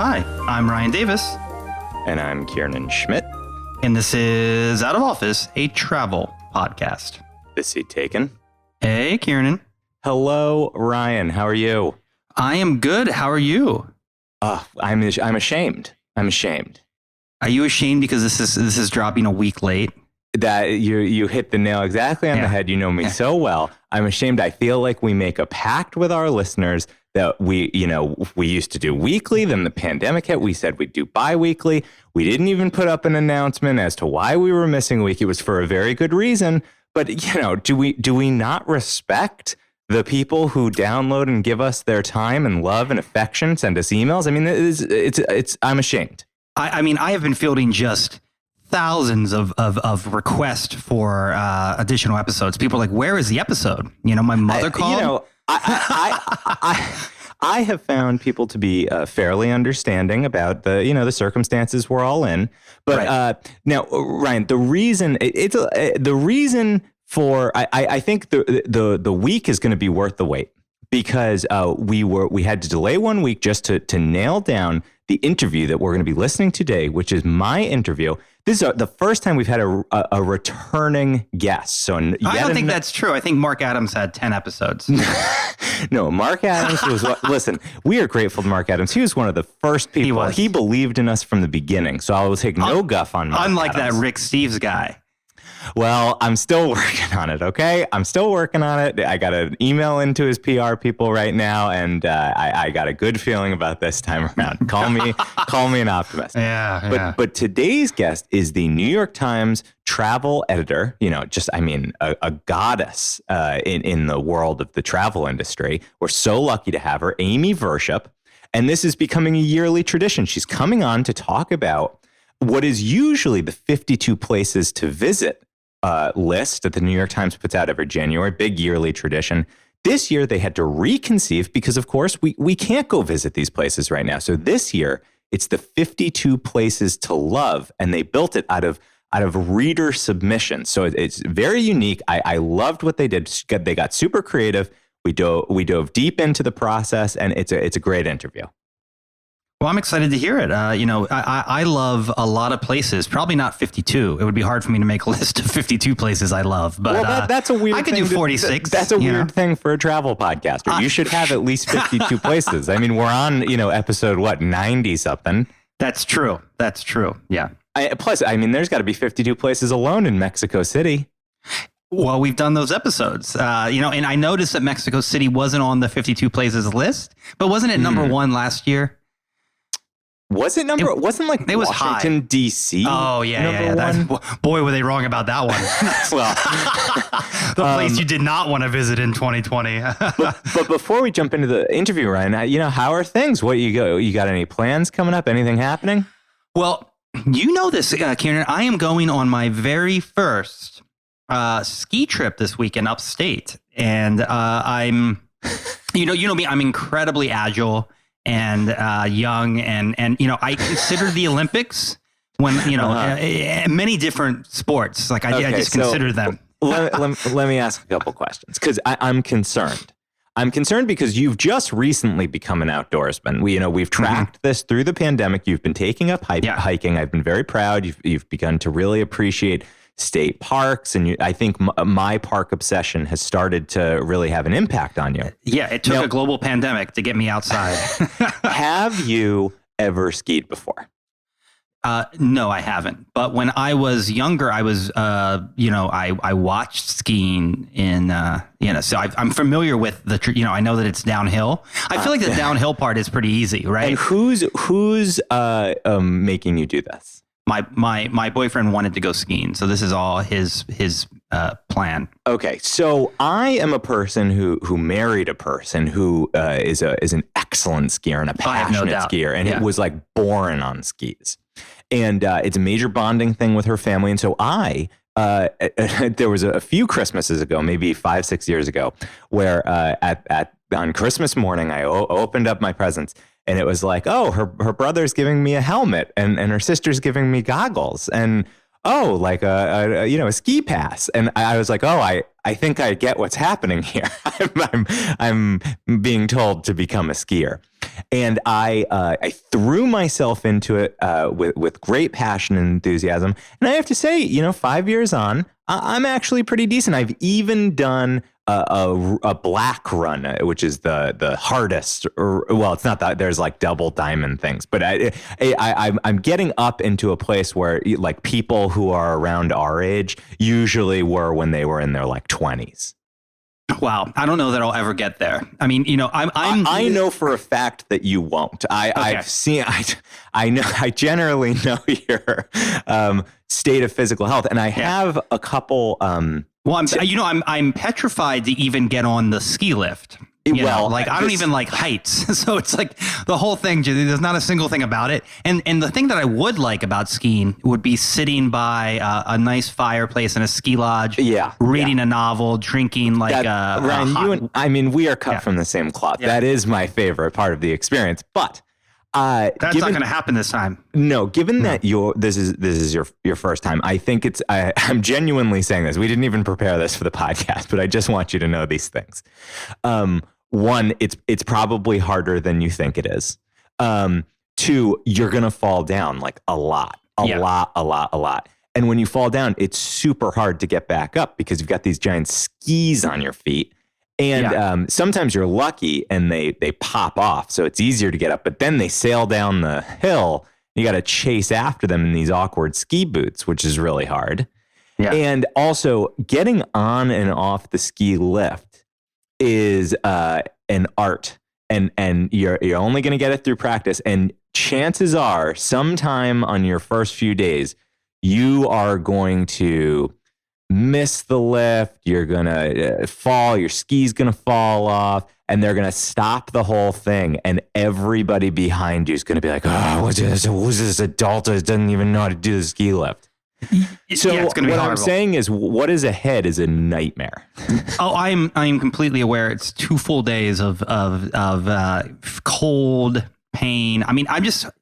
Hi, I'm Ryan Davis. And I'm Kiernan Schmidt. And this is Out of Office, a travel podcast. This seat taken. Hey, Kiernan. Hello, Ryan. How are you? I am good. How are you? I'm ashamed. I'm ashamed. Are you ashamed because this is dropping a week late? That you hit the nail exactly on the head. You know me so well. I'm ashamed. I feel like we make a pact with our listeners that we used to do weekly. Then the pandemic hit. We said we'd do bi-weekly. We didn't even put up an announcement as to why we were missing a week. It was for a very good reason. But, do we not respect the people who download and give us their time and love and affection, send us emails? I mean, it's I'm ashamed. I mean, I have been fielding just thousands of requests for additional episodes. People are like, where is the episode? My mother called. I have found people to be fairly understanding about the circumstances we're all in. But right. Now, Ryan, the reason for I think the week is going to be worth the wait, because we had to delay 1 week just to nail down the interview that we're going to be listening to today, which is my interview. This is the first time we've had a returning guest. So I don't think that's true. I think Mark Adams had 10 episodes. No, Mark Adams was listen, we are grateful to Mark Adams. He was one of the first people. He believed in us from the beginning. So I will take no guff on Mark Unlike Adams. that Rick Steves guy. Well, I'm still working on it, okay? I'm still working on it. I got an email into his PR people right now, and I got a good feeling about this time around. Call me an optimist. But today's guest is the New York Times travel editor, a goddess in the world of the travel industry. We're so lucky to have her, Amy Virshup, and this is becoming a yearly tradition. She's coming on to talk about what is usually the 52 places to visit list that the New York Times puts out every January, big yearly tradition. This year, they had to reconceive because, of course, we can't go visit these places right now. So this year, it's the 52 places to love, and they built it out of reader submissions. So it's very unique. I loved what they did. They got super creative. We dove deep into the process, and it's a great interview. Well, I'm excited to hear it. I love a lot of places, probably not 52. It would be hard for me to make a list of 52 places I love. But that's a weird I could thing do 46. That's a weird thing for a travel podcaster. You should have at least 52 places. I mean, we're on, episode, 90 something. That's true. Yeah. Plus, there's got to be 52 places alone in Mexico City. Well, we've done those episodes, and I noticed that Mexico City wasn't on the 52 places list, but wasn't it number one last year? Was it number? It wasn't like it was Washington D.C. Oh yeah. Boy, were they wrong about that one. Well, the place you did not want to visit in 2020. but before we jump into the interview, Ryan, how are things? You got any plans coming up? Anything happening? Well, this, Kiernan. I am going on my very first ski trip this weekend upstate, and I'm, me. I'm incredibly agile and young, and I consider the Olympics when many different sports. Like I just consider them. let me ask a couple questions, because I'm concerned. I'm concerned because you've just recently become an outdoorsman. We've tracked this through the pandemic. You've been taking up hiking. I've been very proud. You've begun to really appreciate state parks, and I think my park obsession has started to really have an impact on you. Yeah, it took a global pandemic to get me outside. Have you ever skied before? No, I haven't. But when I was younger, I was, I watched skiing in, so I'm familiar with I know that it's downhill. I feel like the downhill part is pretty easy, right? And who's making you do this? My boyfriend wanted to go skiing, so this is all his plan. Okay, so I am a person who married a person who is an excellent skier and a passionate skier, and it was like born on skis, and it's a major bonding thing with her family. And so there was a few Christmases ago, maybe 5-6 years ago, where on Christmas morning I opened up my presents. And it was like, oh, her brother's giving me a helmet, and her sister's giving me goggles. And oh, like a ski pass. And I was like, oh, I think I get what's happening here. I'm being told to become a skier. And I threw myself into it with great passion and enthusiasm. And I have to say, 5 years on, I'm actually pretty decent. I've even done a black run, which is the hardest. Well, it's not that there's like double diamond things, but I'm getting up into a place where like people who are around our age usually were when they were in their like 20s. Wow, I don't know that I'll ever get there. I mean, I know for a fact that you won't. I've seen. I know. I generally know your state of physical health, and I have a couple. Well, I'm petrified to even get on the ski lift. I don't even like heights. So it's like the whole thing, there's not a single thing about it. And the thing that I would like about skiing would be sitting by a nice fireplace in a ski lodge, reading a novel, drinking Ryan, we are cut from the same cloth. Yeah. That is my favorite part of the experience. But that's not going to happen this time. No, given that this is your first time, I think I'm genuinely saying this. We didn't even prepare this for the podcast, but I just want you to know these things. One, it's probably harder than you think it is. Two, you're going to fall down like a lot. And when you fall down, it's super hard to get back up because you've got these giant skis on your feet. And sometimes you're lucky and they pop off. So it's easier to get up, but then they sail down the hill. You got to chase after them in these awkward ski boots, which is really hard. Yeah. And also getting on and off the ski lift is an art, and you're only going to get it through practice. And chances are sometime on your first few days, you are going to miss the lift, you're gonna fall, your ski's gonna fall off, and they're gonna stop the whole thing, and everybody behind you is gonna be like, oh, who's this adult that doesn't even know how to do the ski lift? So what I'm saying is what is ahead is a nightmare. I'm completely aware. It's 2 full days of cold pain. I mean,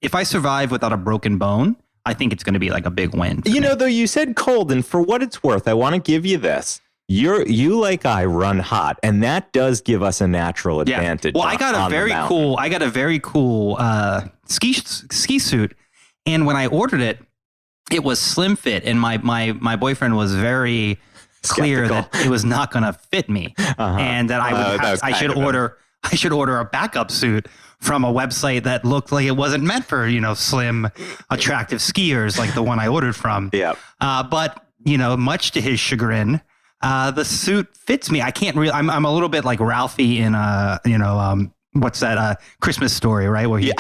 if I survive without a broken bone, I think it's going to be like a big win. Though you said cold, and for what it's worth, I want to give you this. You like I run hot, and that does give us a natural advantage. Well, I got a very cool ski suit, and when I ordered it, it was slim fit, and my boyfriend was very clear that it was not going to fit me, and that I should order a backup suit from a website that looked like it wasn't meant for, slim, attractive skiers like the one I ordered from. Yeah. But, much to his chagrin, the suit fits me. I can't really, I'm a little bit like Ralphie in, what's that Christmas Story, right? Where he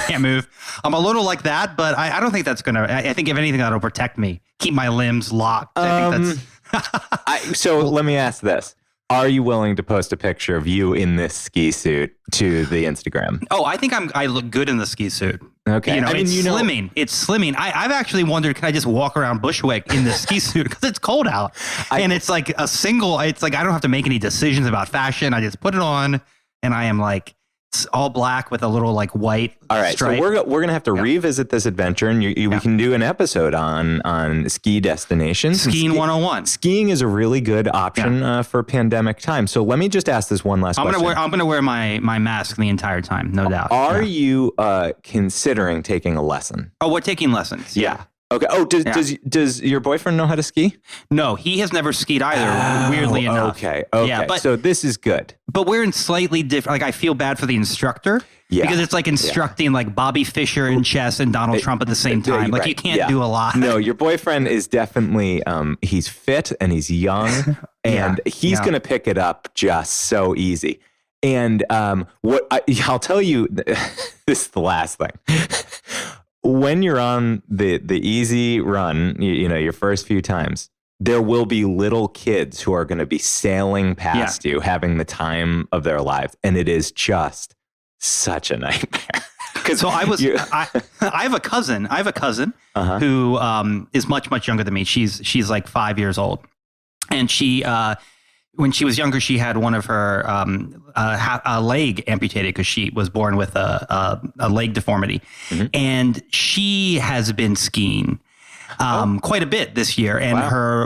can't move. I'm a little like that, but I don't think that's going to, I think if anything, that'll protect me, keep my limbs locked. I think that's. So let me ask this. Are you willing to post a picture of you in this ski suit to the Instagram? Oh, I think I look good in the ski suit. Okay. Slimming. It's slimming. I've actually wondered, can I just walk around Bushwick in the ski suit? Because it's cold out. And it's like it's like I don't have to make any decisions about fashion. I just put it on and I am like, it's all black with a little like white stripe. So we're gonna have to revisit this adventure, and we can do an episode on ski destinations. Skiing 101. Skiing is a really good option for pandemic time. So let me just ask this one last question. I'm gonna wear my mask the entire time, no doubt. Are you considering taking a lesson? Oh, we're taking lessons. Yeah. Okay. Oh, does your boyfriend know how to ski? No, he has never skied either. Weirdly enough. Okay. Yeah, so this is good. But we're in slightly different. Like I feel bad for the instructor because it's like instructing like Bobby Fischer in chess and Donald Trump at the same time. Like you can't do a lot. No, your boyfriend is definitely he's fit and he's young and he's gonna pick it up just so easy. And I'll tell you, this is the last thing. When you're on the easy run, your first few times, there will be little kids who are going to be sailing past you, having the time of their lives. And it is just such a nightmare. So I have a cousin who is much, much younger than me. She's like 5 years old. And she, when she was younger, she had one of her a leg amputated because she was born with a leg deformity, and she has been skiing quite a bit this year. And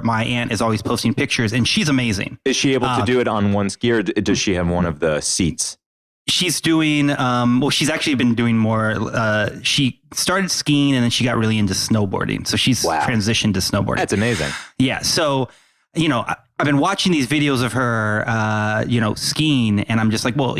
my aunt is always posting pictures, and she's amazing. Is she able to do it on one ski, or does she have one of the seats? She's doing, she's actually been doing more. She started skiing and then she got really into snowboarding. So she's transitioned to snowboarding. That's amazing. Yeah. So, I've been watching these videos of her, skiing, and I'm just like, well,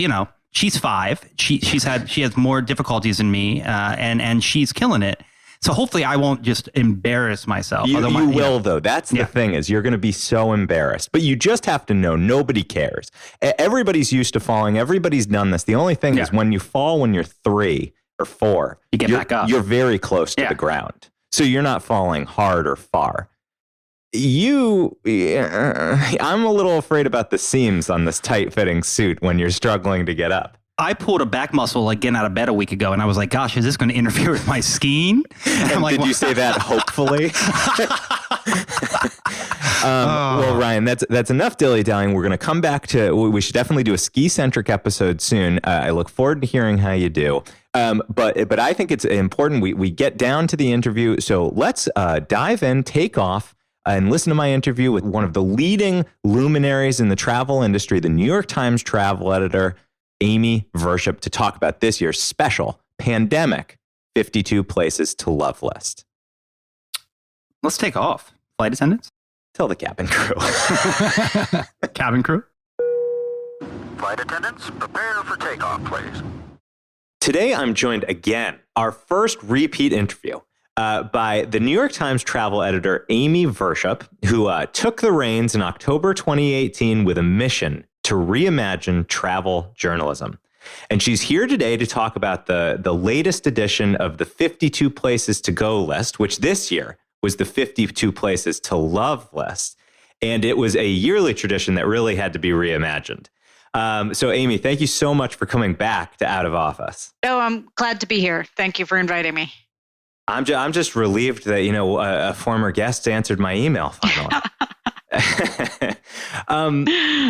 she's 5. She has more difficulties than me, and she's killing it. So hopefully I won't just embarrass myself. You will, though. That's the thing, is you're going to be so embarrassed. But you just have to know nobody cares. Everybody's used to falling. Everybody's done this. The only thing is when you fall when you're 3 or 4, you get back up. You're very close to the ground. So you're not falling hard or far. I'm a little afraid about the seams on this tight-fitting suit when you're struggling to get up. I pulled a back muscle getting out of bed a week ago, and I was like, gosh, is this going to interfere with my skiing? And did you say that hopefully? Well, Ryan, that's enough dilly-dallying. We're going to come back to, we should definitely do a ski-centric episode soon. I look forward to hearing how you do. But I think it's important we get down to the interview. So let's dive in, take off, and listen to my interview with one of the leading luminaries in the travel industry, the New York Times travel editor, Amy Virshup, to talk about this year's special pandemic 52 Places to Love list. Let's take off. Flight attendants? Tell the cabin crew. Cabin crew? Flight attendants, prepare for takeoff, please. Today, I'm joined again, our first repeat interview, by the New York Times travel editor, Amy Virshup, who took the reins in October 2018 with a mission to reimagine travel journalism. And she's here today to talk about the latest edition of the 52 Places to Go list, which this year was the 52 Places to Love list. And it was a yearly tradition that really had to be reimagined. So, Amy, thank you so much for coming back to Out of Office. Oh, I'm glad to be here. Thank you for inviting me. I'm just relieved that, a former guest answered my email finally.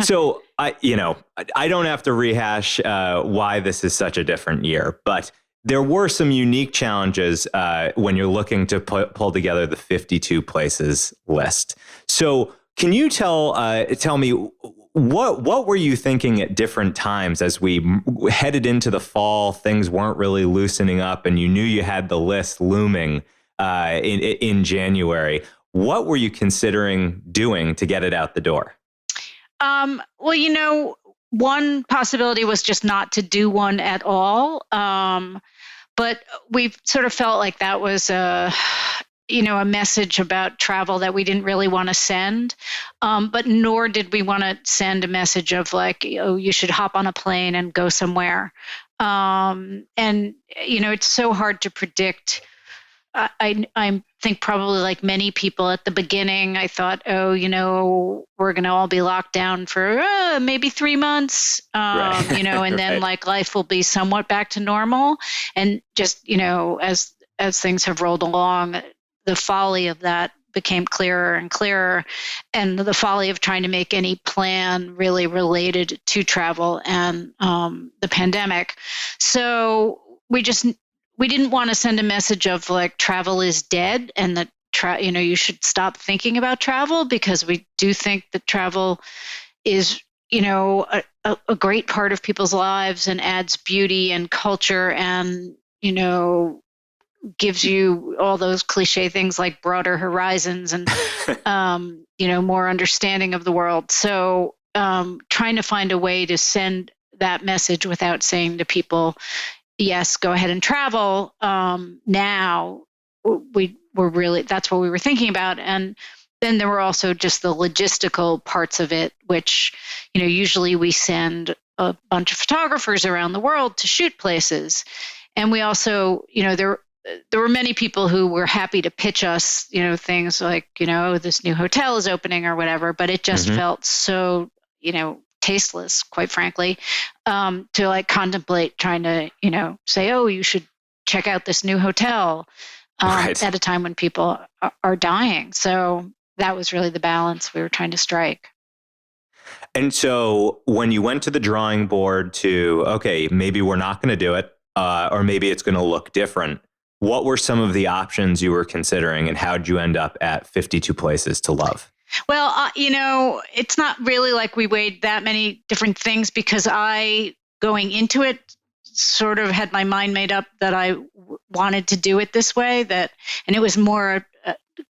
So I don't have to rehash why this is such a different year, but there were some unique challenges when you're looking to pull together the 52 Places list. So can you tell me what were you thinking at different times as we headed into the fall? Things weren't really loosening up, and you knew you had the list looming in January. What were you considering doing to get it out the door? Well, one possibility was just not to do one at all. But we sort of felt like that was a message about travel that we didn't really want to send. But nor did we want to send a message of like, oh, you should hop on a plane and go somewhere. It's so hard to predict. I think probably like many people at the beginning, I thought, we're going to all be locked down for maybe 3 months, and then like life will be somewhat back to normal. And just, as things have rolled along, the folly of that became clearer and clearer, and the folly of trying to make any plan really related to travel and the pandemic. So we didn't want to send a message of like travel is dead and that you should stop thinking about travel, because we do think that travel is a great part of people's lives and adds beauty and culture and gives you all those cliche things like broader horizons and more understanding of the world. So trying to find a way to send that message without saying to people, yes, go ahead and travel. Now that's what we were thinking about. And then there were also just the logistical parts of it, which, usually we send a bunch of photographers around the world to shoot places. And we also, there were many people who were happy to pitch us, things like, this new hotel is opening or whatever, but it just felt so, tasteless, quite frankly, to like contemplate trying to, say, oh, you should check out this new hotel at a time when people are dying. So that was really the balance we were trying to strike. And so when you went to the drawing board to, okay, maybe we're not going to do it, or maybe it's going to look different, what were some of the options you were considering, and how did you end up at 52 Places to Love? Well, it's not really like we weighed that many different things, because going into it, sort of had my mind made up that I wanted to do it this way, and it was more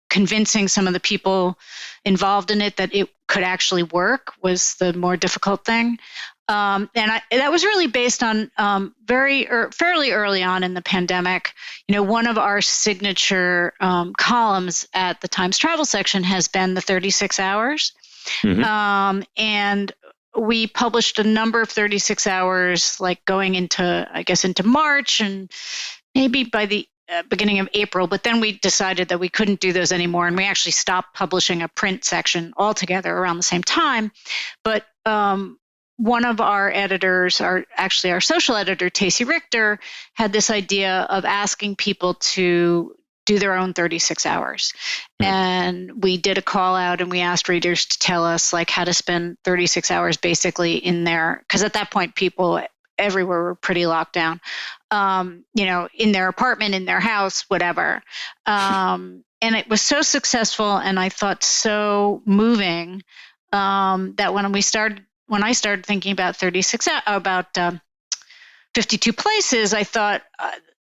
convincing some of the people involved in it that it could actually work was the more difficult thing. That was really based on fairly early on in the pandemic. One of our signature columns at the Times Travel section has been the 36 hours. Mm-hmm. And we published a number of 36 hours, like going into March and maybe by the beginning of April. But then we decided that we couldn't do those anymore. And we actually stopped publishing a print section altogether around the same time. But one of our editors, our social editor, Tacey Richter, had this idea of asking people to do their own 36 hours. Mm-hmm. And we did a call out and we asked readers to tell us like how to spend 36 hours basically in there. Because at that point, people everywhere were pretty locked down, in their apartment, in their house, whatever. And it was so successful and I thought so moving that when I started thinking about 52 Places, I thought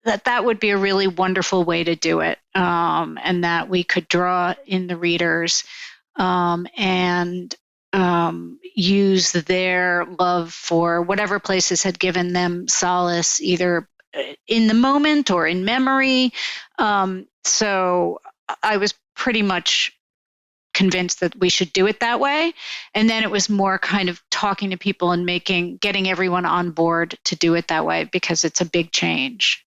that would be a really wonderful way to do it, and that we could draw in the readers and use their love for whatever places had given them solace, either in the moment or in memory. So I was pretty much convinced that we should do it that way. And then it was more kind of talking to people and getting everyone on board to do it that way, because it's a big change.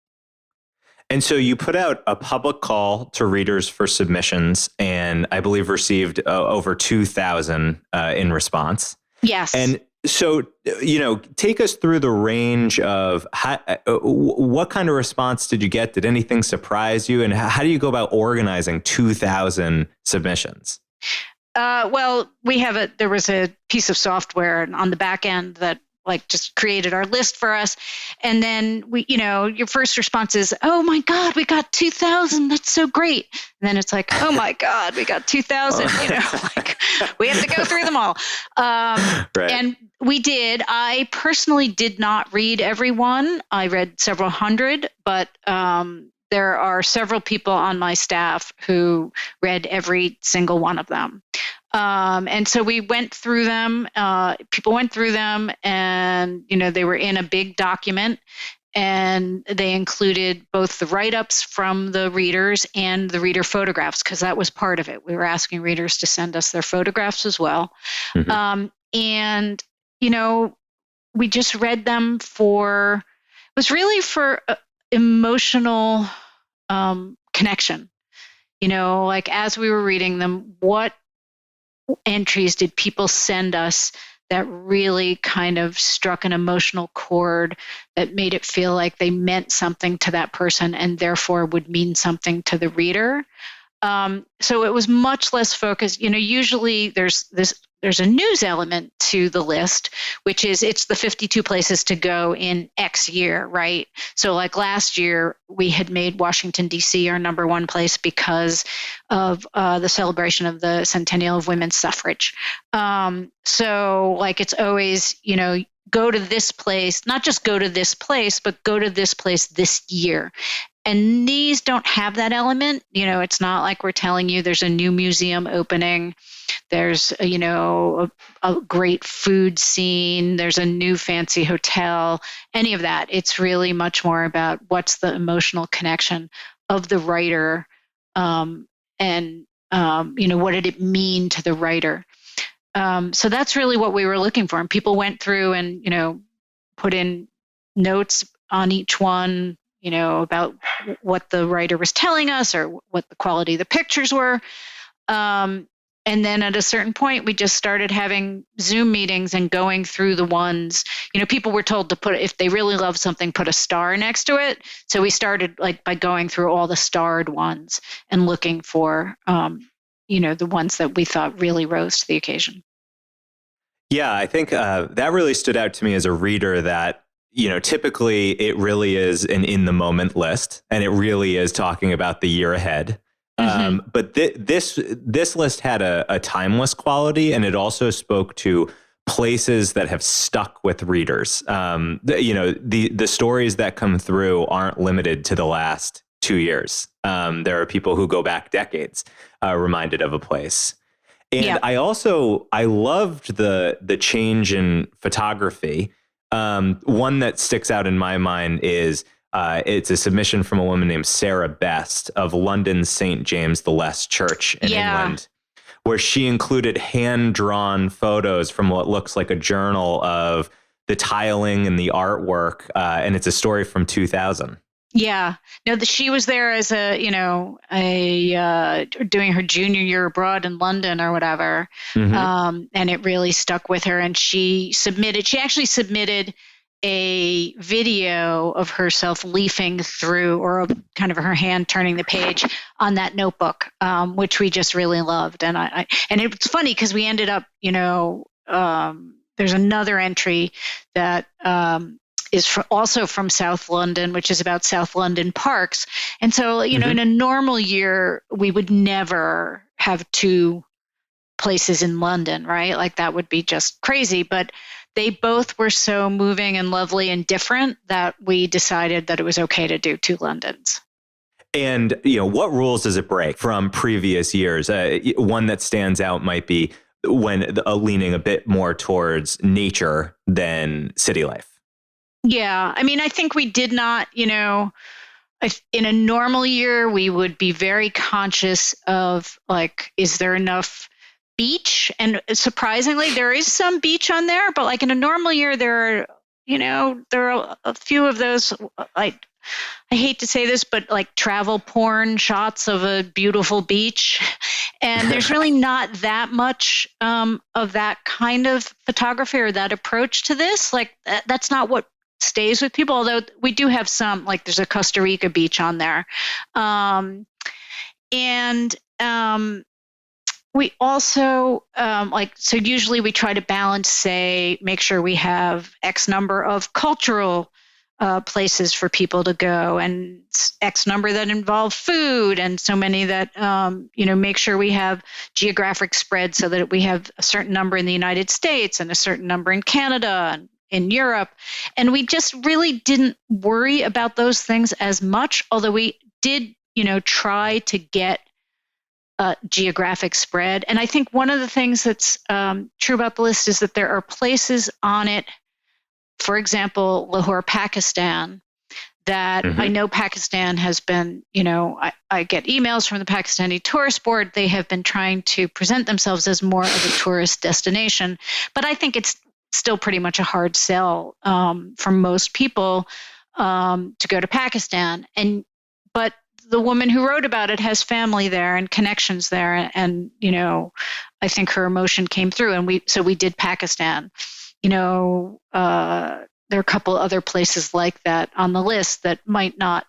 And so you put out a public call to readers for submissions, and I believe received over 2,000 in response. Yes. And so, take us through the range of what kind of response did you get? Did anything surprise you? And how do you go about organizing 2,000 submissions? Well, there was a piece of software on the back end that just created our list for us. And then your first response is, oh my God, we got 2,000. That's so great. And then it's like, oh my God, we got 2,000, we have to go through them all. Right. And we did. I personally did not read every one. I read several hundred, but there are several people on my staff who read every single one of them. And so we went through them, people went through them, and, they were in a big document, and they included both the write-ups from the readers and the reader photographs, because that was part of it. We were asking readers to send us their photographs as well. Mm-hmm. And, we just read them for emotional connection. As we were reading them, what entries did people send us that really kind of struck an emotional chord, that made it feel like they meant something to that person and therefore would mean something to the reader? So it was much less focused. Usually there's a news element to the list, which is it's the 52 places to go in X year, right? So like last year, we had made Washington, D.C. our number one place because of the celebration of the centennial of women's suffrage. So it's always, go to this place, not just go to this place, but go to this place this year. And these don't have that element. It's not like we're telling you there's a new museum opening. There's, a great food scene. There's a new fancy hotel, any of that. It's really much more about what's the emotional connection of the writer, and what did it mean to the writer? So that's really what we were looking for. And people went through and, put in notes on each one, about what the writer was telling us or what the quality of the pictures were. And then at a certain point, we just started having Zoom meetings and going through the ones, people were told to if they really love something, put a star next to it. So we started by going through all the starred ones and looking for, the ones that we thought really rose to the occasion. Yeah, I think that really stood out to me as a reader, that typically it really is an in the moment list, and it really is talking about the year ahead. But this list had a timeless quality, and it also spoke to places that have stuck with readers. The stories that come through aren't limited to the last 2 years. There are people who go back decades, reminded of a place. And I loved the change in photography. One that sticks out in my mind is it's a submission from a woman named Sarah Best of London's St. James the Less Church in England, where she included hand-drawn photos from what looks like a journal of the tiling and the artwork, and it's a story from 2000. Yeah, no, she was there as doing her junior year abroad in London or whatever, and it really stuck with her. And she actually submitted a video of herself leafing through, or kind of her hand turning the page on that notebook, which we just really loved. And and it's funny because we ended up, there's another entry that is also from South London, which is about South London parks. And so, in a normal year, we would never have two places in London, right? Like that would be just crazy. But they both were so moving and lovely and different that we decided that it was okay to do two Londons. And, what rules does it break from previous years? One that stands out might be when leaning a bit more towards nature than city life. Yeah. I mean, I think we did not, in a normal year, we would be very conscious of is there enough beach? And surprisingly, there is some beach on there, but in a normal year, there are a few of those, I hate to say this, but travel porn shots of a beautiful beach. And there's really not that much of that kind of photography or that approach to this. That's not what stays with people, although we do have some, there's a Costa Rica beach on there. We also, so usually we try to balance, make sure we have X number of cultural places for people to go, and X number that involve food, and so many that, make sure we have geographic spread so that we have a certain number in the United States and a certain number in Canada and in Europe. And we just really didn't worry about those things as much, although we did, try to get geographic spread. And I think one of the things that's true about the list is that there are places on it, for example, Lahore, Pakistan, that I know Pakistan has been, I get emails from the Pakistani Tourist Board. They have been trying to present themselves as more of a tourist destination. But I think it's still pretty much a hard sell for most people to go to Pakistan. But the woman who wrote about it has family there and connections there, and I think her emotion came through, and we did Pakistan. There are a couple other places like that on the list that might not,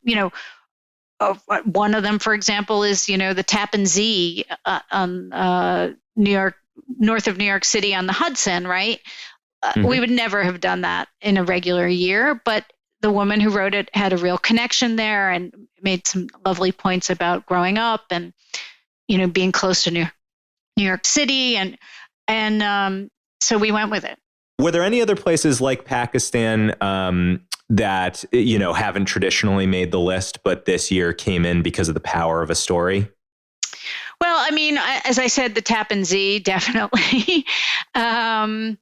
one of them, for example, is the Tappan Zee on New York, north of New York City on the Hudson, right? We would never have done that in a regular year, but the woman who wrote it had a real connection there and made some lovely points about growing up and, being close to New York City. And so we went with it. Were there any other places like Pakistan that, haven't traditionally made the list, but this year came in because of the power of a story? Well, I mean, as I said, the Tappan Zee, definitely. I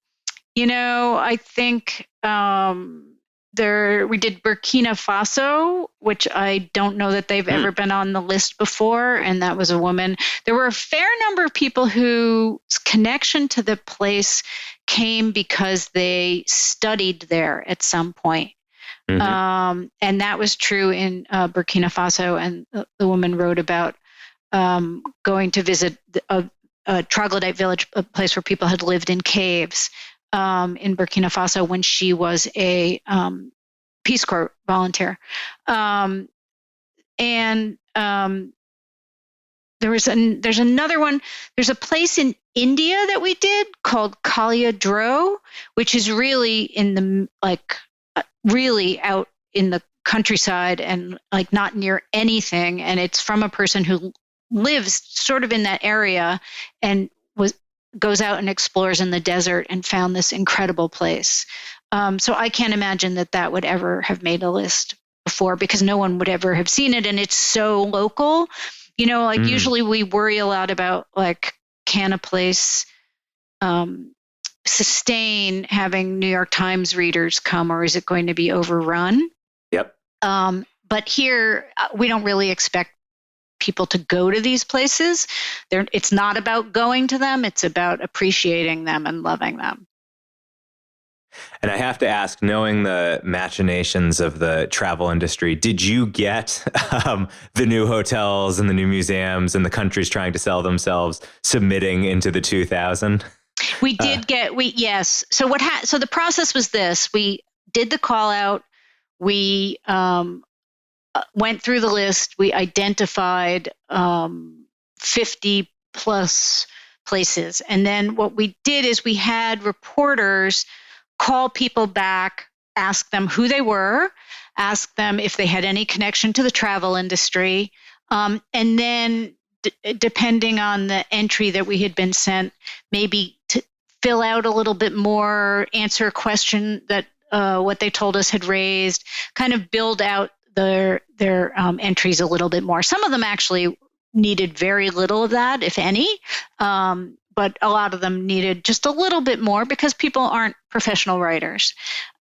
think we did Burkina Faso, which I don't know that they've ever been on the list before. And that was a woman. There were a fair number of people whose connection to the place came because they studied there at some point. And that was true in Burkina Faso. And the woman wrote about going to visit a troglodyte village, a place where people had lived in caves in Burkina Faso when she was a Peace Corps volunteer. There's another one. There's a place in India that we did called Kalia Dro, which is really in the really out in the countryside and like not near anything. And it's from a person who lives sort of in that area and goes out and explores in the desert and found this incredible place. So I can't imagine that would ever have made a list before, because no one would ever have seen it. And it's so local, like usually we worry a lot about like, can a place sustain having New York Times readers come, or is it going to be overrun? Yep. But here we don't really expect people to go to these places. It's not about going to them. It's about appreciating them and loving them. And I have to ask, knowing the machinations of the travel industry, did you get the new hotels and the new museums and the countries trying to sell themselves submitting into the 2000? We did yes. So so the process was this: we did the call out. We went through the list. We identified 50 plus places. And then what we did is we had reporters call people back, ask them who they were, ask them if they had any connection to the travel industry. And then depending on the entry that we had been sent, maybe to fill out a little bit more, answer a question that what they told us had raised, kind of build out their entries a little bit more. Some of them actually needed very little of that, if any, but a lot of them needed just a little bit more because people aren't professional writers.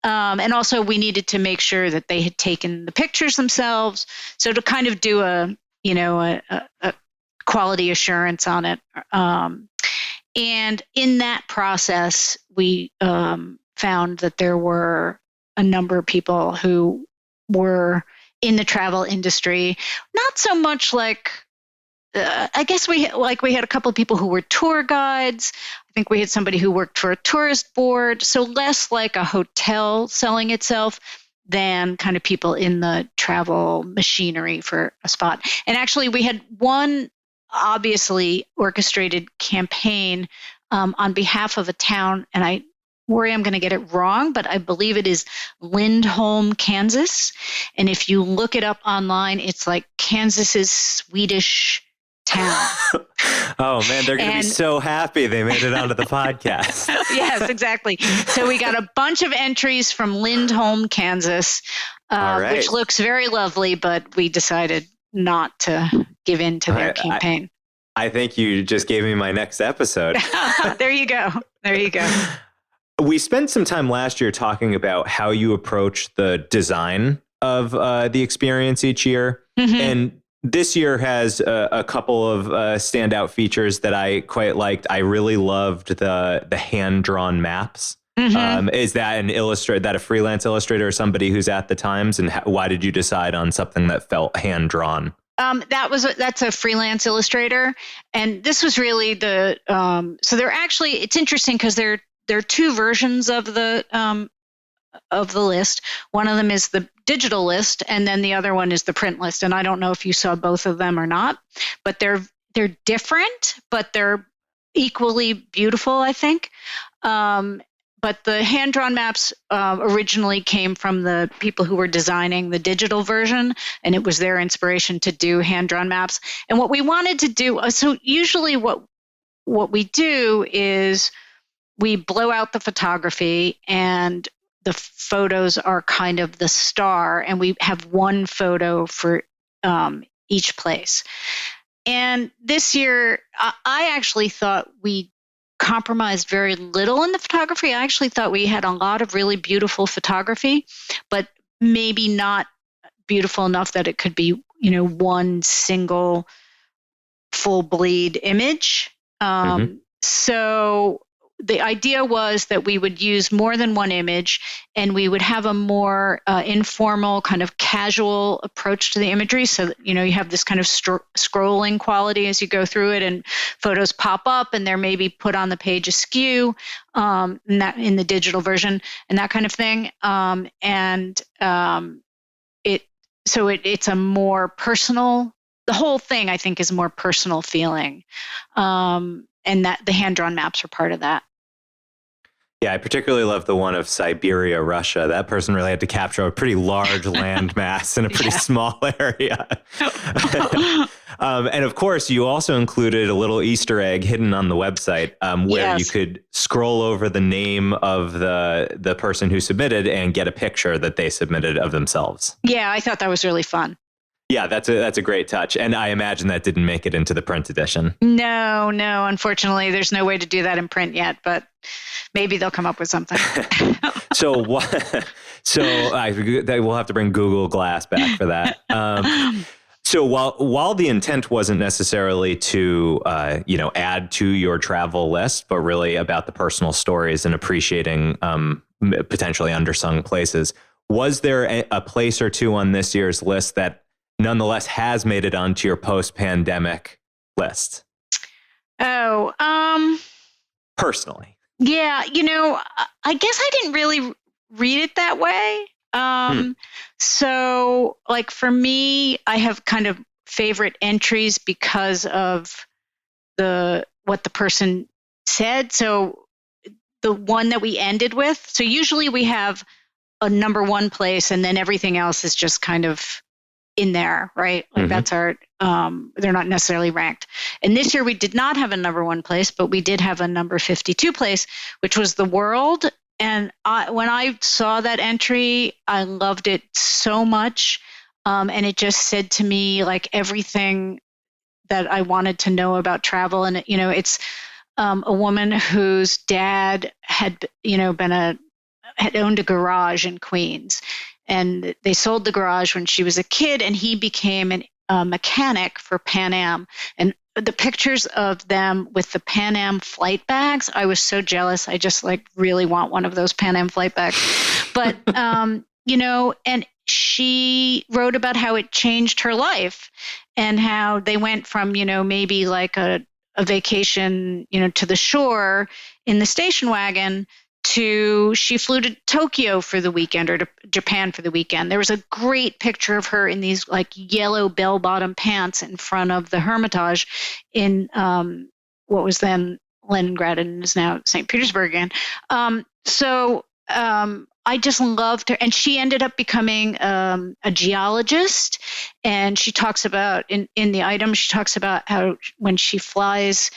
And also we needed to make sure that they had taken the pictures themselves. So to kind of do a quality assurance on it. And in that process, we found that there were a number of people who were in the travel industry, not so much like, I guess we had a couple of people who were tour guides. I think we had somebody who worked for a tourist board. So less like a hotel selling itself than kind of people in the travel machinery for a spot. And actually we had one obviously orchestrated campaign on behalf of a town, and I worry I'm going to get it wrong, but I believe it is Lindholm, Kansas. And if you look it up online, it's like Kansas's Swedish town. Oh man, they're going to be so happy they made it onto the podcast. Yes, exactly. So we got a bunch of entries from Lindholm, Kansas, right. Which looks very lovely, but we decided not to give in to their campaign. I think you just gave me my next episode. There you go. There you go. We spent some time last year talking about how you approach the design of the experience each year. Mm-hmm. And this year has a couple of standout features that I quite liked. I really loved the hand-drawn maps. Mm-hmm. Is that a freelance illustrator or somebody who's at the Times? And why did you decide on something that felt hand-drawn? That's a freelance illustrator. And this was really so they're actually, it's interesting because there are two versions of the list. One of them is the digital list, and then the other one is the print list. And I don't know if you saw both of them or not, but they're different, but they're equally beautiful, I think. But the hand-drawn maps originally came from the people who were designing the digital version, and it was their inspiration to do hand-drawn maps. And what we wanted to do, so usually what we do is we blow out the photography, and the photos are kind of the star, and we have one photo for each place. And this year, I actually thought we compromised very little in the photography. I actually thought we had a lot of really beautiful photography, but maybe not beautiful enough that it could be, one single full bleed image. So the idea was that we would use more than one image, and we would have a more informal, kind of casual approach to the imagery. So, you have this kind of scrolling quality as you go through it, and photos pop up, and they're maybe put on the page askew, in the digital version, and that kind of thing. It's a more personal. The whole thing, I think, is more personal feeling, and that the hand-drawn maps are part of that. Yeah, I particularly love the one of Siberia, Russia. That person really had to capture a pretty large landmass in a pretty small area. And of course, you also included a little Easter egg hidden on the website where you could scroll over the name of the person who submitted and get a picture that they submitted of themselves. Yeah, I thought that was really fun. Yeah, that's a great touch. And I imagine that didn't make it into the print edition. No, unfortunately, there's no way to do that in print yet, but maybe they'll come up with something. So we'll have to bring Google Glass back for that. So while the intent wasn't necessarily to add to your travel list, but really about the personal stories and appreciating potentially undersung places, was there a place or two on this year's list that nonetheless has made it onto your post-pandemic list? Personally. Yeah, I guess I didn't really read it that way. So like for me, I have kind of favorite entries because of what the person said. So the one that we ended with, so usually we have a number one place and then everything else is just kind of in there, right? Like that's our, they're not necessarily ranked. And this year we did not have a number one place, but we did have a number 52 place, which was the world. And when I saw that entry, I loved it so much. And it just said to me like everything that I wanted to know about travel. And, it's a woman whose dad had, had owned a garage in Queens. And they sold the garage when she was a kid, and he became a mechanic for Pan Am. And the pictures of them with the Pan Am flight bags, I was so jealous. I just really want one of those Pan Am flight bags. But, and she wrote about how it changed her life and how they went from, maybe like a vacation, to the shore in the station wagon to she flew to Tokyo for the weekend or to Japan for the weekend. There was a great picture of her in these yellow bell-bottom pants in front of the Hermitage in what was then Leningrad and is now St. Petersburg again. I just loved her. And she ended up becoming a geologist. And she talks about in the item, she talks about how when she flies,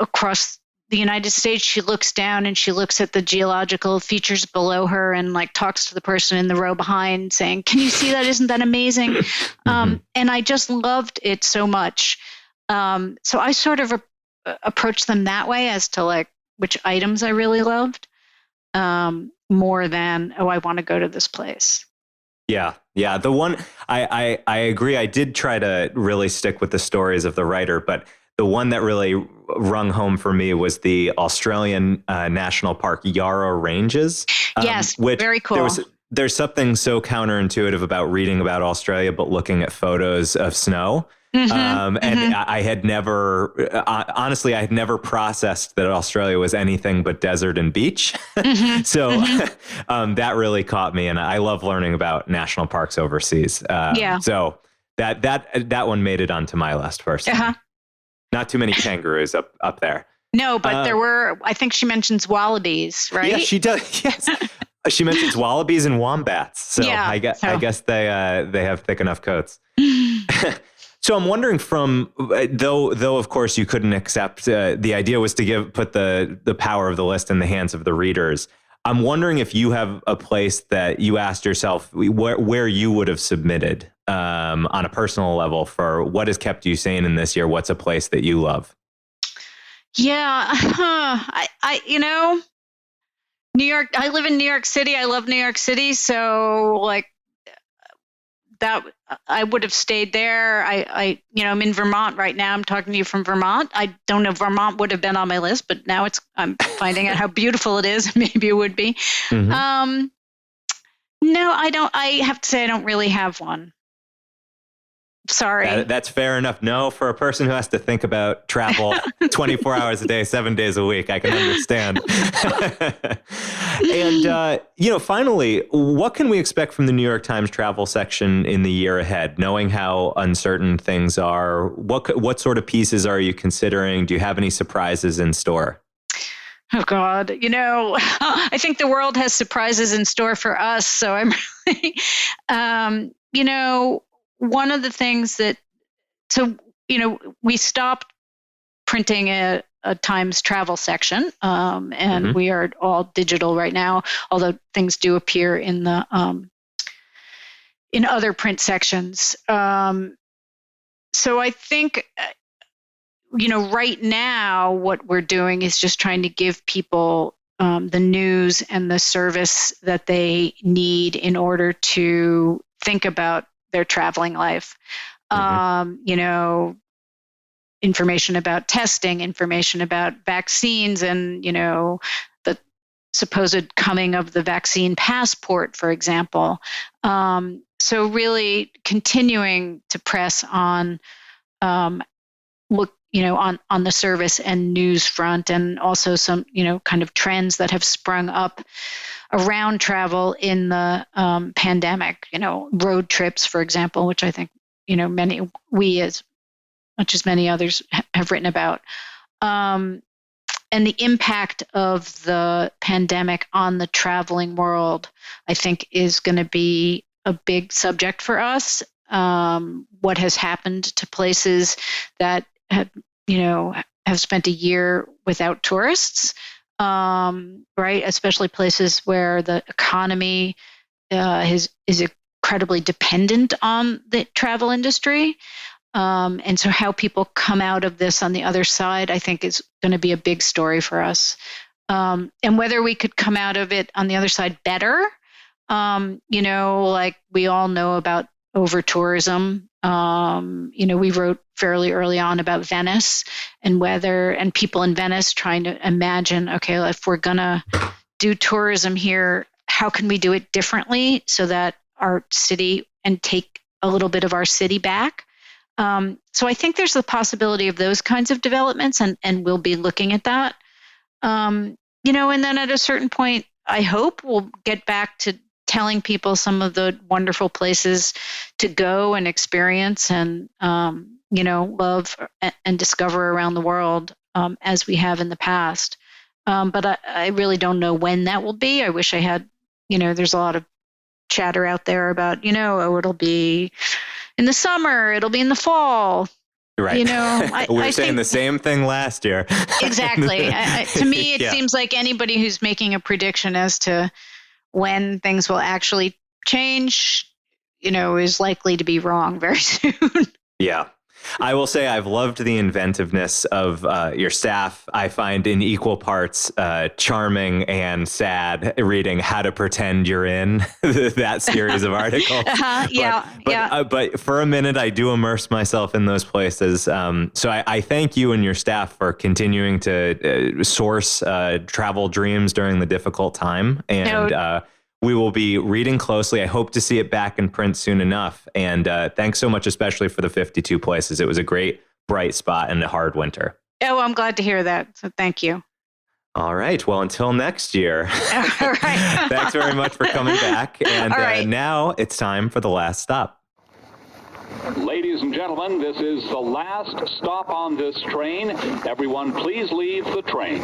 across the United States, she looks down and she looks at the geological features below her and talks to the person in the row behind saying, "Can you see that? Isn't that amazing?" And I just loved it so much. So I sort of approached them that way as to which items I really loved more than, I want to go to this place. Yeah. The one I agree. I did try to really stick with the stories of the writer, but the one that really rung home for me was the Australian National Park Yarra Ranges. Yes, which very cool. There's something so counterintuitive about reading about Australia, but looking at photos of snow. I had never, honestly, I had never processed that Australia was anything but desert and beach. So that really caught me. And I love learning about national parks overseas. So that one made it onto my list personally. Not too many kangaroos up there. No, but there were, I think she mentions wallabies, right? Yeah, she does. Yes. She mentions wallabies and wombats. So I guess they have thick enough coats. So I'm wondering though of course you couldn't accept, the idea was to put the power of the list in the hands of the readers. I'm wondering if you have a place that you asked yourself where you would have submitted on a personal level for what has kept you sane in this year. What's a place that you love? Yeah, New York. I live in New York City. I love New York City. So that I would have stayed there. I'm in Vermont right now. I'm talking to you from Vermont. I don't know if Vermont would have been on my list, but now I'm finding out how beautiful it is. Maybe it would be. No, I don't. I have to say I don't really have one. Sorry. That's fair enough. No, for a person who has to think about travel 24 hours a day, 7 days a week, I can understand. And, finally, what can we expect from the New York Times travel section in the year ahead? Knowing how uncertain things are, what sort of pieces are you considering? Do you have any surprises in store? Oh God, I think the world has surprises in store for us. So I'm really, one of the things we stopped printing a Times travel section, and we are all digital right now, although things do appear in the in other print sections. So I think, right now what we're doing is just trying to give people the news and the service that they need in order to think about their traveling life. Information about testing, information about vaccines, and, the supposed coming of the vaccine passport, for example. So really continuing to press on on the service and news front, and also some, kind of trends that have sprung up around travel in the pandemic, road trips, for example, which I think, we as much as many others have written about. And the impact of the pandemic on the traveling world, I think, is going to be a big subject for us. What has happened to places that have spent a year without tourists, right? Especially places where the economy is incredibly dependent on the travel industry. And so how people come out of this on the other side, I think, is going to be a big story for us. And whether we could come out of it on the other side better, like we all know about over-tourism. We wrote fairly early on about Venice and people in Venice trying to imagine, okay, if we're going to do tourism here, how can we do it differently so that our city and take a little bit of our city back? So I think there's the possibility of those kinds of developments, and we'll be looking at that. And then at a certain point, I hope we'll get back to telling people some of the wonderful places to go and experience and, love and discover around the world, as we have in the past. But I really don't know when that will be. I wish I had, there's a lot of chatter out there about, it'll be in the summer, it'll be in the fall. Right. We were saying think, the same thing last year. Exactly. To me, it seems like anybody who's making a prediction as to when things will actually change, is likely to be wrong very soon. Yeah. I will say I've loved the inventiveness of your staff. I find in equal parts charming and sad reading How to Pretend You're In, that series of articles. But for a minute, I do immerse myself in those places. So I thank you and your staff for continuing to source travel dreams during the difficult time. And we will be reading closely. I hope to see it back in print soon enough. And thanks so much, especially for the 52 places. It was a great, bright spot in a hard winter. Oh, I'm glad to hear that. So thank you. All right. Well, until next year. All right. Thanks very much for coming back. And now it's time for the last stop. Ladies and gentlemen, this is the last stop on this train. Everyone, please leave the train.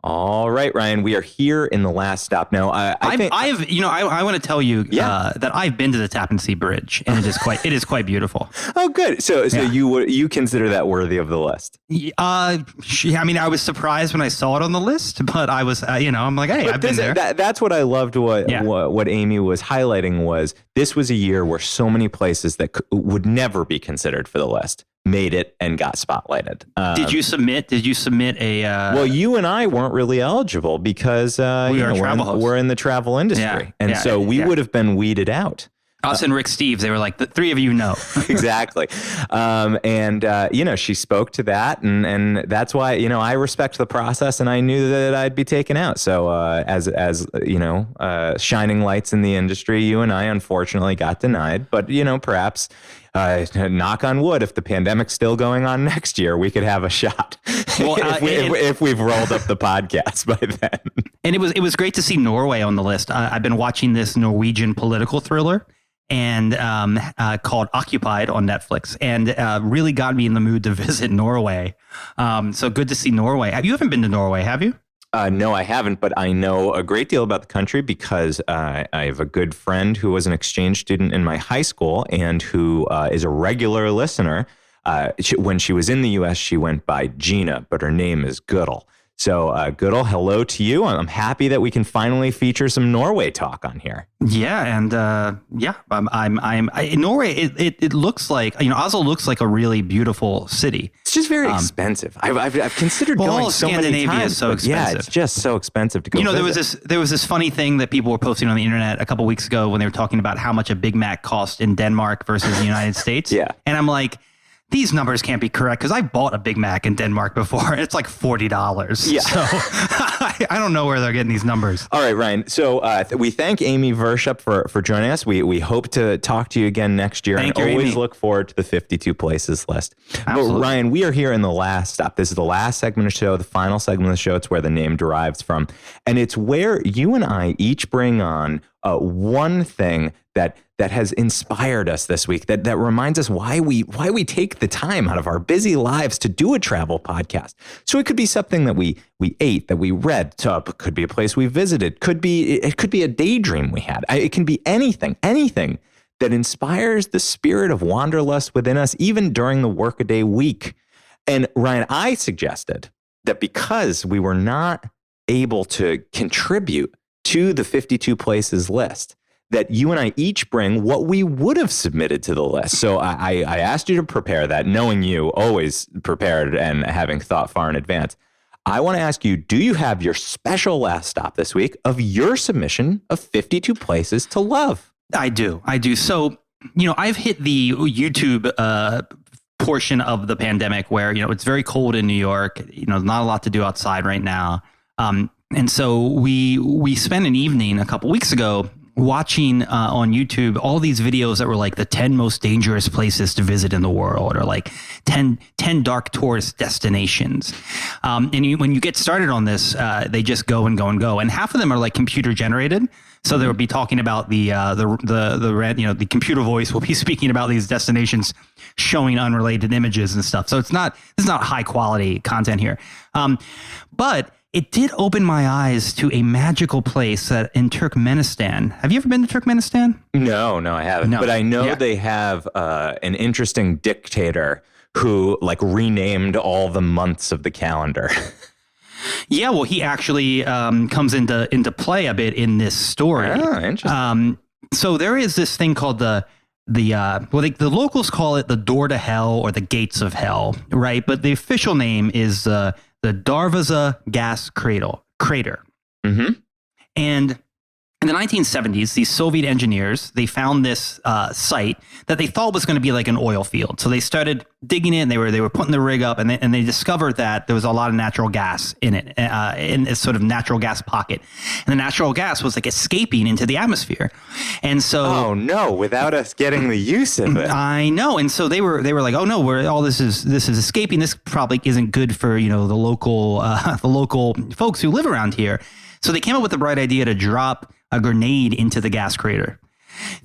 All right, Ryan, we are here in the last stop. Now, I want to tell you that I've been to the Tappan Zee Bridge, and it is quite beautiful. Oh, good. So you consider that worthy of the list? I was surprised when I saw it on the list, but I was, I'm like, hey, I've been there. That's what I loved. What Amy was highlighting was this was a year where so many places that would never be considered for the list made it and got spotlighted. Did you submit a? Well, you and I weren't really eligible because we're in the travel industry, so we would have been weeded out. Us and Rick Steves, they were like, the three of you know. Exactly. She spoke to that, and that's why, I respect the process, and I knew that I'd be taken out. So as shining lights in the industry, you and I unfortunately got denied, but, perhaps knock on wood, if the pandemic's still going on next year, we could have a shot. Well, if we've rolled up the podcast by then. And it was great to see Norway on the list. I've been watching this Norwegian political thriller. and called Occupied on Netflix, and really got me in the mood to visit Norway. So good to see Norway. You haven't been to Norway, have you? No, I haven't, but I know a great deal about the country because I have a good friend who was an exchange student in my high school and who is a regular listener. When she was in the U.S., she went by Gina, but her name is Goodall. So, Goodall, hello to you. I'm happy that we can finally feature some Norway talk on here. Yeah, and I'm Norway. It looks like, Oslo looks like a really beautiful city. It's just very expensive. I've considered going so many Scandinavia times. is so expensive. Yeah, it's just so expensive to go. There was this funny thing that people were posting on the internet a couple weeks ago when they were talking about how much a Big Mac cost in Denmark versus the United States. Yeah, and I'm like, these numbers can't be correct because I bought a Big Mac in Denmark before. And it's like $40. Yeah. So I don't know where they're getting these numbers. All right, Ryan. So we thank Amy Virshup for joining us. We hope to talk to you again next year. Thank you, always Amy. Look forward to the 52 places list. Absolutely. But Ryan, we are here in the last stop. This is the last segment of the show, the final segment of the show. It's where the name derives from. And it's where you and I each bring on one thing that has inspired us this week, that reminds us why we take the time out of our busy lives to do a travel podcast. So it could be something that we ate, that we read, it could be a place we visited, it could be a daydream we had. It can be anything that inspires the spirit of wanderlust within us, even during the workaday week. And Ryan, I suggested that because we were not able to contribute to the 52 places list, that you and I each bring what we would have submitted to the list. So I asked you to prepare that, knowing you, always prepared and having thought far in advance. I want to ask you, do you have your special last stop this week of your submission of 52 places to love? I do. So, I've hit the YouTube portion of the pandemic where, it's very cold in New York, not a lot to do outside right now. And so we spent an evening a couple weeks ago watching on YouTube all these videos that were like the 10 most dangerous places to visit in the world, or like 10 dark tourist destinations. And when you get started on this, they just go and go and go. And half of them are like computer generated. So they will be talking about the computer voice will be speaking about these destinations, showing unrelated images and stuff. So this is not high quality content here. But it did open my eyes to a magical place in Turkmenistan. Have you ever been to Turkmenistan? No, I haven't. No. But I know they have an interesting dictator who renamed all the months of the calendar. Yeah, well, he actually comes into play a bit in this story. Oh, interesting. So there is this thing called the locals call it the door to hell or the gates of hell, right? But the official name is the Darvaza gas crater. Mm-hmm. And in the 1970s, these Soviet engineers, they found this site that they thought was going to be like an oil field. So they started digging it, and they were putting the rig up, and they discovered that there was a lot of natural gas in it, in this sort of natural gas pocket. And the natural gas was like escaping into the atmosphere. And so, oh no, without us getting the use of it. I know. And so they were like, oh no, all this is escaping. This probably isn't good for the local folks who live around here. So they came up with the bright idea to drop a grenade into the gas crater,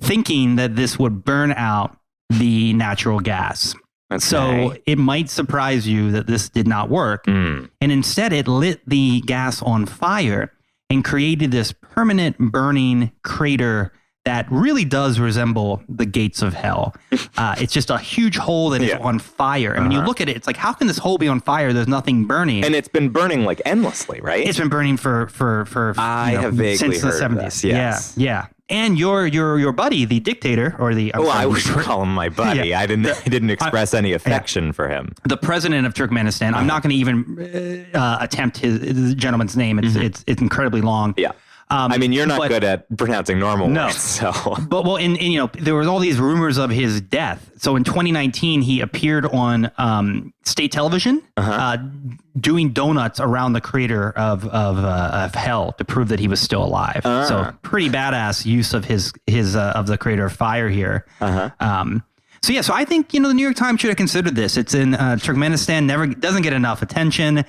thinking that this would burn out the natural gas. Okay. So it might surprise you that this did not work. And instead it lit the gas on fire and created this permanent burning crater that really does resemble the gates of hell. It's just a huge hole that is on fire. And when you look at it, it's like, how can this hole be on fire? There's nothing burning. And it's been burning endlessly, right? It's been burning for I have vaguely since the heard 70s. This, yes. Yeah. And your buddy, the dictator, or I would call him my buddy. Yeah. I didn't express any affection for him. The president of Turkmenistan. I'm not going to even attempt his gentleman's name. It's incredibly long. Yeah. You're not good at pronouncing normal words. So. But there was all these rumors of his death. So in 2019, he appeared on state television doing donuts around the crater of hell to prove that he was still alive. So pretty badass use of his of the crater of fire here. So I think the New York Times should have considered this. It's in Turkmenistan. Doesn't get enough attention.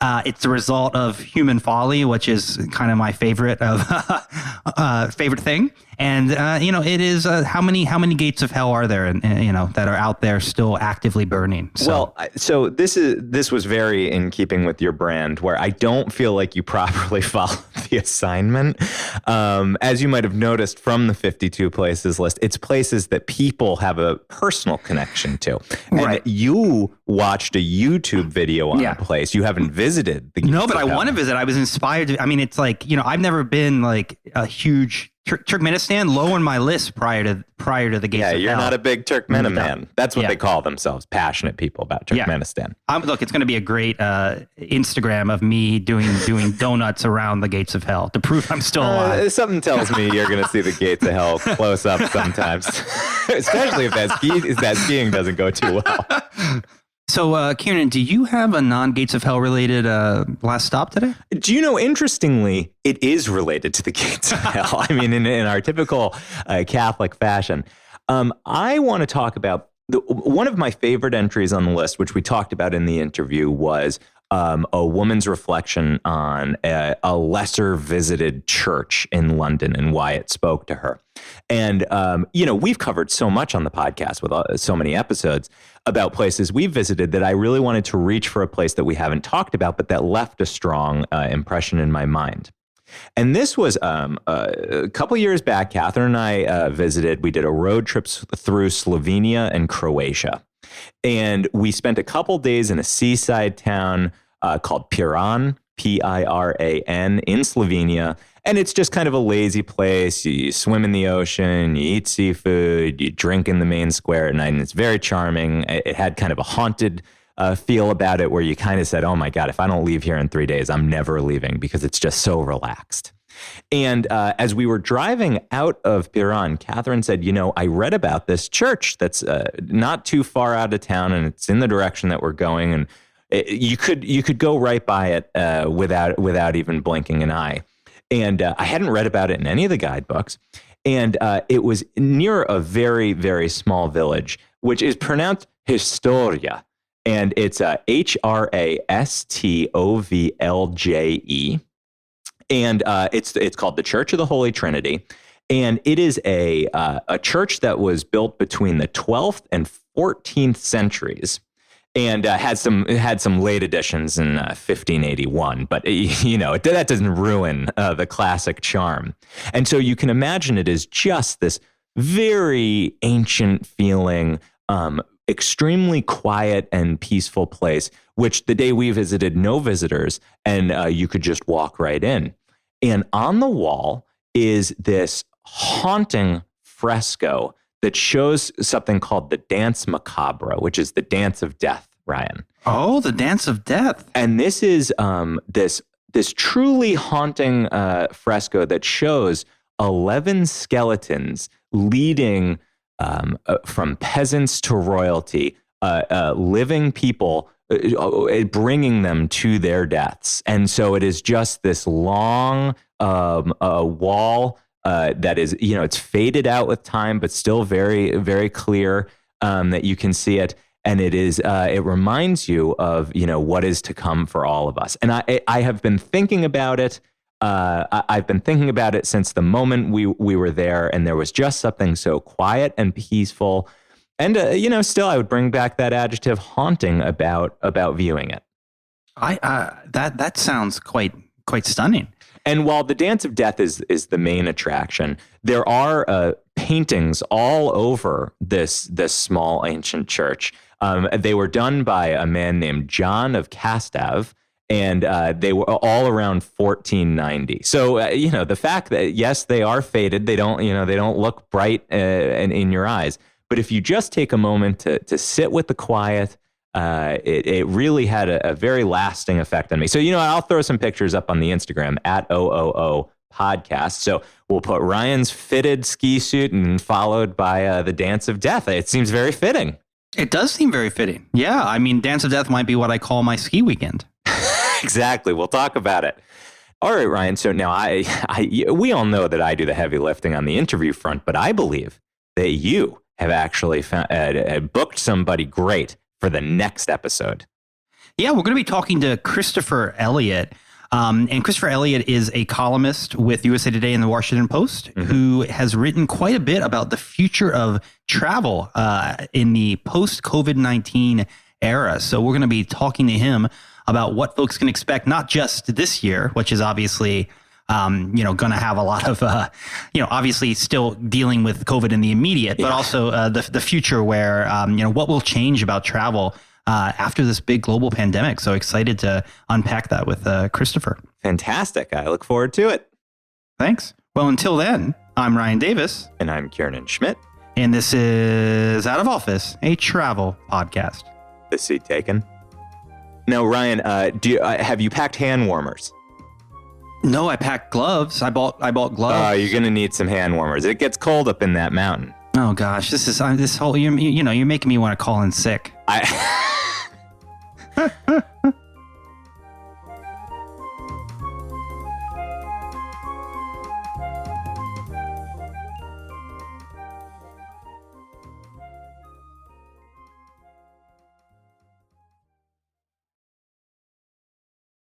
It's the result of human folly, which is kind of my favorite thing. And it is how many gates of hell are there, and that are out there still actively burning. So. Well, so this was very in keeping with your brand, where I don't feel like you properly followed the assignment. As you might have noticed from the 52 places list, it's places that people have a personal connection to. Right. And you watched a YouTube video on a place. You haven't visited the gates No, but I of hell. want to visit. I was inspired to. I mean, it's like, I've never been like a huge Turkmenistan, low on my list prior to the gates. Yeah, of you're hell. not a big Turkmeniman man. That's what Yeah. they call themselves, passionate people about Turkmenistan. Look, it's going to be a great Instagram of me doing donuts around the gates of hell to prove I'm still alive. Something tells me you're going to see the gates of hell close up sometimes, especially if that skiing doesn't go too well. So, Kiernan, do you have a non-gates of hell related last stop today? Do you know, interestingly, it is related to the gates of hell. I mean, in our typical Catholic fashion. I want to talk about one of my favorite entries on the list, which we talked about in the interview, was a woman's reflection on a lesser visited church in London and why it spoke to her. And, we've covered so much on the podcast with so many episodes about places we've visited that I really wanted to reach for a place that we haven't talked about, but that left a strong impression in my mind. And this was a couple years back. Catherine and I visited. We did a road trip through Slovenia and Croatia. And we spent a couple days in a seaside town called Piran, Piran, in Slovenia. And it's just kind of a lazy place. You swim in the ocean, you eat seafood, you drink in the main square at night, and it's very charming. It had kind of a haunted feel about it, where you kind of said, oh my God, if I don't leave here in 3 days, I'm never leaving, because it's just so relaxed. And as we were driving out of Piran, Catherine said, I read about this church that's not too far out of town, and it's in the direction that we're going. And you could go right by it without even blinking an eye. And I hadn't read about it in any of the guidebooks. And it was near a very, very small village, which is pronounced Historia. And it's Hrastovlje. And it's called the Church of the Holy Trinity. And it is a church that was built between the 12th and 14th centuries. And had some late additions in 1581, but that doesn't ruin the classic charm. And so you can imagine it is just this very ancient feeling, extremely quiet and peaceful place, which the day we visited, no visitors, and you could just walk right in. And on the wall is this haunting fresco that shows something called the Dance Macabre, which is the dance of death, Ryan. Oh, the dance of death. And this is this truly haunting fresco that shows 11 skeletons leading from peasants to royalty, living people, bringing them to their deaths. And so it is just this long wall that is, it's faded out with time, but still very, very clear that you can see it. And it is, it reminds you of, what is to come for all of us. And I have been thinking about it. I've been thinking about it since the moment we were there, and there was just something so quiet and peaceful. And, still I would bring back that adjective haunting about viewing it. That sounds quite stunning. And while the Dance of Death is the main attraction, there are paintings all over this small ancient church. They were done by a man named John of Castav, and they were all around 1490. So the fact that yes, they are faded, they don't look bright in your eyes. But if you just take a moment to sit with the quiet, it really had a very lasting effect on me. So, I'll throw some pictures up on the Instagram at OOO podcast. So we'll put Ryan's fitted ski suit and followed by the Dance of Death. It seems very fitting. It does seem very fitting. Yeah. I mean, Dance of Death might be what I call my ski weekend. Exactly. We'll talk about it. All right, Ryan. So now we all know that I do the heavy lifting on the interview front, but I believe that you have actually booked somebody great for the next episode. Yeah, we're going to be talking to Christopher Elliott. And Christopher Elliott is a columnist with USA Today and the Washington Post, who has written quite a bit about the future of travel in the post-COVID-19 era. So we're going to be talking to him about what folks can expect, not just this year, which is obviously going to have a lot of, obviously still dealing with COVID in the immediate, but also the future where, what will change about travel after this big global pandemic. So excited to unpack that with Christopher. Fantastic. I look forward to it. Thanks. Well, until then, I'm Ryan Davis. And I'm Kiernan Schmidt. And this is Out of Office, a travel podcast. The seat taken. Now, Ryan, have you packed hand warmers? No, I packed gloves. I bought gloves. Oh, you're going to need some hand warmers. It gets cold up in that mountain. Oh gosh, this whole you're making me want to call in sick.